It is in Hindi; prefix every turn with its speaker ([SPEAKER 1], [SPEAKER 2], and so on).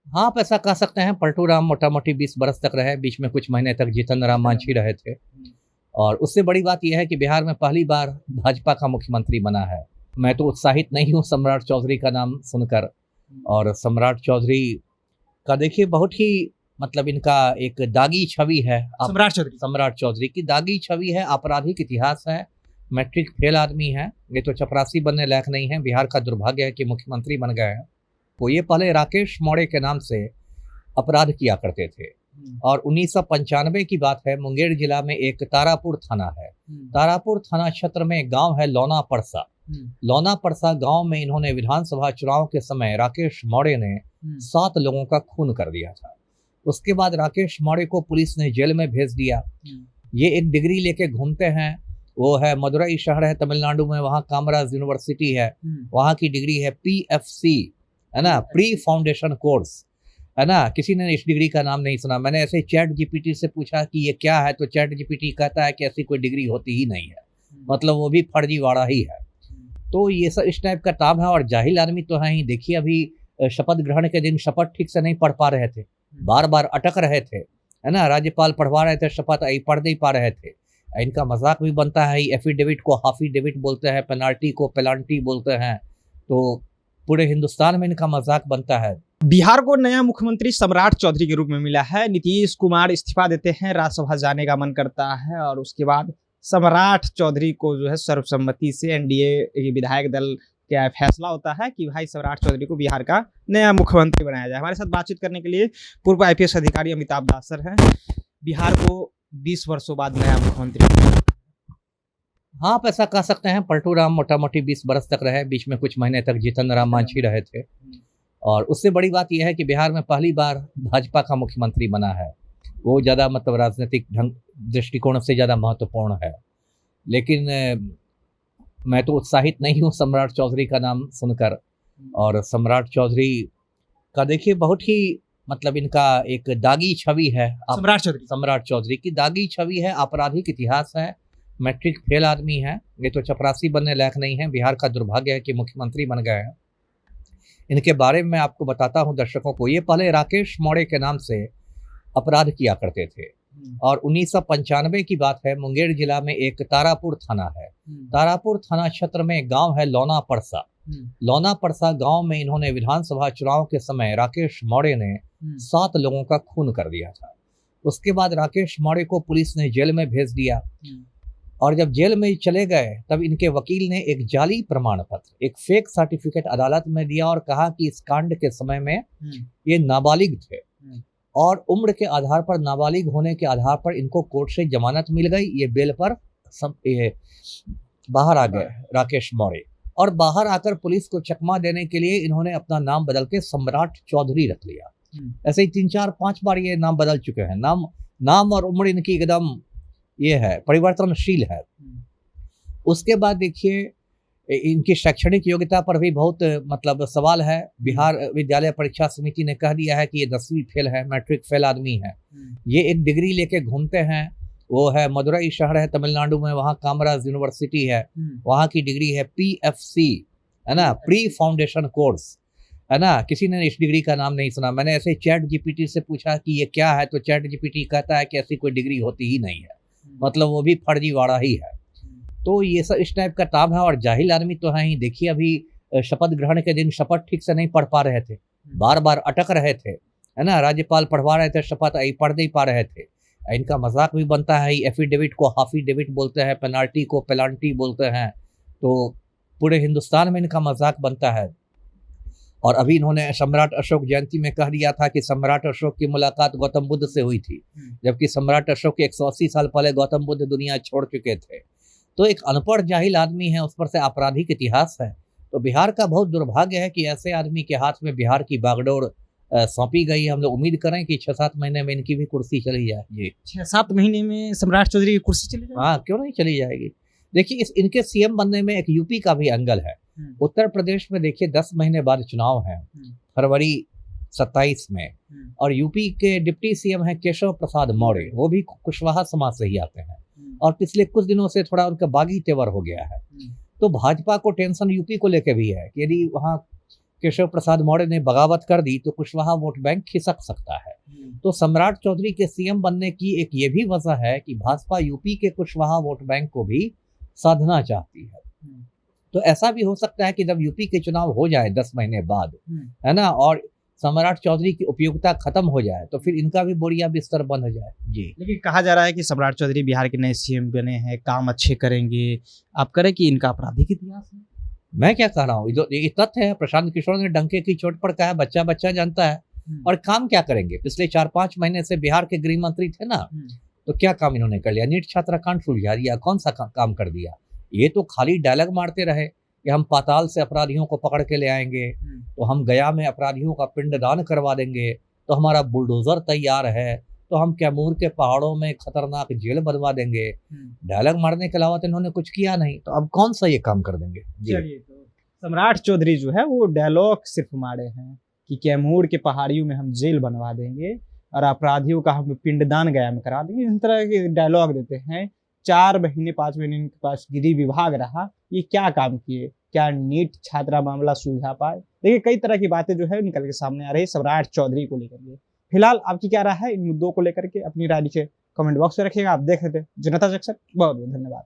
[SPEAKER 1] हाँ, आप ऐसा कह सकते हैं पलटू राम मोटा-मोटी 20 बरस तक रहे, बीच में कुछ महीने तक जीतन राम मांझी रहे थे। और उससे बड़ी बात ये है कि बिहार में पहली बार भाजपा का मुख्यमंत्री बना है। मैं तो उत्साहित नहीं हूँ सम्राट चौधरी का नाम सुनकर। और सम्राट चौधरी का देखिए बहुत ही मतलब इनका एक दागी छवि है। सम्राट चौधरी की दागी छवि है, आपराधिक इतिहास है, मैट्रिक फेल आदमी है। ये तो चपरासी बनने लायक नहीं है। बिहार का दुर्भाग्य है कि मुख्यमंत्री बन गए हैं। तो ये पहले राकेश मौर्य के नाम से अपराध किया करते थे। और 1995 की बात है, मुंगेर जिला में एक तारापुर थाना है। तारापुर थाना क्षेत्र में गांव है लौना परसा। लौना परसा गांव में इन्होंने विधानसभा चुनाव के समय राकेश मौर्य ने 7 लोगों का खून कर दिया था। उसके बाद राकेश मौर्य को पुलिस ने जेल में भेज दिया। ये एक डिग्री लेके घूमते हैं, वो है मदुरई शहर है तमिलनाडु में, वहाँ कामराज यूनिवर्सिटी है, वहाँ की डिग्री है PFC, है ना, प्री फाउंडेशन कोर्स, है ना। किसी ने इस डिग्री का नाम नहीं सुना। मैंने ऐसे चैट जीपीटी से पूछा कि ये क्या है, तो चैट जीपीटी कहता है कि ऐसी कोई डिग्री होती ही नहीं है, मतलब वो भी फर्जीवाड़ा ही है। तो ये सब इस टाइप का काम है। और जाहिल आदमी तो है ही। देखिए अभी शपथ ग्रहण के दिन शपथ ठीक से नहीं पढ़ पा रहे थे, बार बार अटक रहे थे, है ना। राज्यपाल पढ़वा रहे थे शपथ, पढ़ नहीं पा रहे थे। इनका मजाक भी बनता है। एफिडेविट को हाफिडेविट बोलते हैं, पेनाल्टी को पेलांटी बोलते हैं। तो पूरे हिंदुस्तान में इनका मजाक बनता है।
[SPEAKER 2] बिहार को नया मुख्यमंत्री सम्राट चौधरी के रूप में मिला है। नीतीश कुमार इस्तीफा देते हैं, राज्यसभा जाने का मन करता है और उसके बाद सम्राट चौधरी को जो है सर्वसम्मति से एनडीए विधायक दल का फैसला होता है कि भाई सम्राट चौधरी को बिहार का नया मुख्यमंत्री बनाया जाए। हमारे साथ बातचीत करने के लिए पूर्व IPS अधिकारी अमिताभ दास सर हैं। बिहार को 20 वर्षों बाद नया मुख्यमंत्री।
[SPEAKER 1] हाँ, आप ऐसा कह सकते हैं पलटू राम मोटा-मोटी 20 बरस तक रहे, बीच में कुछ महीने तक जीतन राम मांझी रहे थे। और उससे बड़ी बात यह है कि बिहार में पहली बार भाजपा का मुख्यमंत्री बना है। वो ज़्यादा मतलब राजनीतिक दृष्टिकोण से ज़्यादा महत्वपूर्ण है। लेकिन मैं तो उत्साहित नहीं हूँ सम्राट चौधरी का नाम सुनकर। और सम्राट चौधरी का देखिए बहुत ही मतलब इनका एक दागी छवि है। सम्राट चौधरी की दागी छवि है, आपराधिक इतिहास है, मैट्रिक फेल आदमी है। ये तो चपरासी बनने लायक नहीं है। बिहार का दुर्भाग्य है कि मुख्यमंत्री बन गए हैं। इनके बारे में आपको बताता हूँ दर्शकों को। ये पहले राकेश मौर्य के नाम से अपराध किया करते थे। और 1995 की बात है, मुंगेर जिला में एक तारापुर थाना है। तारापुर थाना क्षेत्र में गांव है लौना परसा। लौना परसा गांव में इन्होंने विधानसभा चुनाव के समय राकेश मौर्य ने 7 लोगों का खून कर दिया था। उसके बाद राकेश मौर्य को पुलिस ने जेल में भेज दिया। और जब जेल में चले गए तब इनके वकील ने एक जाली प्रमाण पत्र, एक फेक सर्टिफिकेट अदालत में दिया और कहा कि इस कांड के समय में ये नाबालिग थे और उम्र के आधार पर, नाबालिग होने के आधार पर इनको कोर्ट से जमानत मिल गई। ये बेल पर बाहर आ गए राकेश मौर्य। और बाहर आकर पुलिस को चकमा देने के लिए इन्होंने अपना नाम बदल के सम्राट चौधरी रख लिया। ऐसे ही 3-4-5 बार ये नाम बदल चुके हैं। नाम और उम्र इनकी एकदम ये है, परिवर्तनशील है। उसके बाद देखिए इनकी शैक्षणिक योग्यता पर भी बहुत मतलब सवाल है। बिहार विद्यालय परीक्षा समिति ने कह दिया है कि ये 10वीं फेल है, मैट्रिक फेल आदमी है। ये एक डिग्री लेके घूमते हैं, वो है मदुरई शहर है तमिलनाडु में, वहाँ कामराज यूनिवर्सिटी है, वहाँ की डिग्री है PFC, है ना, प्री फाउंडेशन कोर्स, है ना। किसी ने इस डिग्री का नाम नहीं सुना। मैंने ऐसे चैट जीपीटी से पूछा कि ये क्या है, तो चैट जीपीटी कहता है कि ऐसी कोई डिग्री होती ही नहीं है, मतलब वो भी फर्जीवाड़ा ही है। तो ये सब इस टाइप का काम है। और जाहिल आदमी तो है ही। देखिए अभी शपथ ग्रहण के दिन शपथ ठीक से नहीं पढ़ पा रहे थे, बार बार अटक रहे थे, है ना। राज्यपाल पढ़वा रहे थे शपथ, पढ़ नहीं पा रहे थे। इनका मजाक भी बनता है। एफिडेविट को हाफिडेविट बोलते हैं, पेनाल्टी को पेलांटी बोलते हैं। तो पूरे हिंदुस्तान में इनका मजाक बनता है। और अभी इन्होंने सम्राट अशोक जयंती में कह दिया था कि सम्राट अशोक की मुलाकात गौतम बुद्ध से हुई थी, जबकि सम्राट अशोक के 180 साल पहले गौतम बुद्ध दुनिया छोड़ चुके थे। तो एक अनपढ़ जाहिल आदमी है, उस पर से आपराधिक इतिहास है। तो बिहार का बहुत दुर्भाग्य है कि ऐसे आदमी के हाथ में बिहार की बागडोर सौंपी गई। हम लोग उम्मीद करें कि 6-7 महीने में इनकी भी कुर्सी चली जाएगी।
[SPEAKER 2] 6-7 महीने में सम्राट चौधरी की कुर्सी चली जाएगी?
[SPEAKER 1] हाँ, क्यों नहीं चली जाएगी। देखिए इनके CM बनने में एक यूपी का भी एंगल है। उत्तर प्रदेश में देखिए 10 महीने बाद चुनाव है, फरवरी 27 में। और यूपी के डिप्टी CM है केशव प्रसाद मौर्य, वो भी कुशवाहा समाज से ही आते हैं। और पिछले कुछ दिनों से थोड़ा उनका बागी तेवर हो गया है। तो भाजपा को टेंशन यूपी को लेकर भी है कि यदि वहाँ केशव प्रसाद मौर्य ने बगावत कर दी तो कुशवाहा वोट बैंक खिसक सकता है। तो सम्राट चौधरी के सीएम बनने की एक ये भी वजह है कि भाजपा यूपी के कुशवाहा वोट बैंक को भी साधना चाहती है। तो ऐसा भी हो सकता है कि जब यूपी के चुनाव हो जाए 10 महीने बाद, है ना, और सम्राट चौधरी की उपयोगिता खत्म हो जाए तो फिर इनका भी बोरिया बिस्तर बंद हो जाए। जी,
[SPEAKER 2] लेकिन कहा जा रहा है कि सम्राट चौधरी बिहार के नए सीएम बने हैं, काम अच्छे करेंगे। आप करें कि इनका आपराधिक इतिहास है?
[SPEAKER 1] मैं क्या कह रहा हूँ, जो ये तथ्य है, प्रशांत किशोर ने डंके की चोट पर कहा, बच्चा बच्चा जानता है। और काम क्या करेंगे? पिछले 4-5 महीने से बिहार के गृह मंत्री थे ना, तो क्या काम इन्होंने कर लिया? नीट छात्राकांड सुलझा दिया, कौन सा काम कर दिया? ये तो खाली डायलॉग मारते रहे कि हम पाताल से अपराधियों को पकड़ के ले आएंगे, तो हम गया में अपराधियों का पिंडदान करवा देंगे, तो हमारा बुलडोजर तैयार है, तो हम कैमूर के पहाड़ों में खतरनाक जेल बनवा देंगे। डायलॉग मारने के अलावा तो इन्होंने कुछ किया नहीं, तो अब कौन सा ये काम कर देंगे?
[SPEAKER 2] चलिए, तो सम्राट चौधरी जो है वो डायलॉग सिर्फ मारे हैं कि कैमूर के पहाड़ियों में हम जेल बनवा देंगे और अपराधियों का हम पिंडदान गया में करा देंगे। इस तरह के डायलॉग देते हैं। 4 महीने 5 महीने इनके पास गृह विभाग रहा, ये क्या काम किए? क्या नीट छात्रा मामला सुलझा पाए? देखिए, कई तरह की बातें जो है निकल के सामने आ रही है सम्राट चौधरी को लेकर के। फिलहाल आपकी क्या राय है इन मुद्दों को लेकर के? अपनी राय नीचे कमेंट बॉक्स में रखिएगा। आप देख रहे थे जनता जंक्शन। बहुत बहुत धन्यवाद।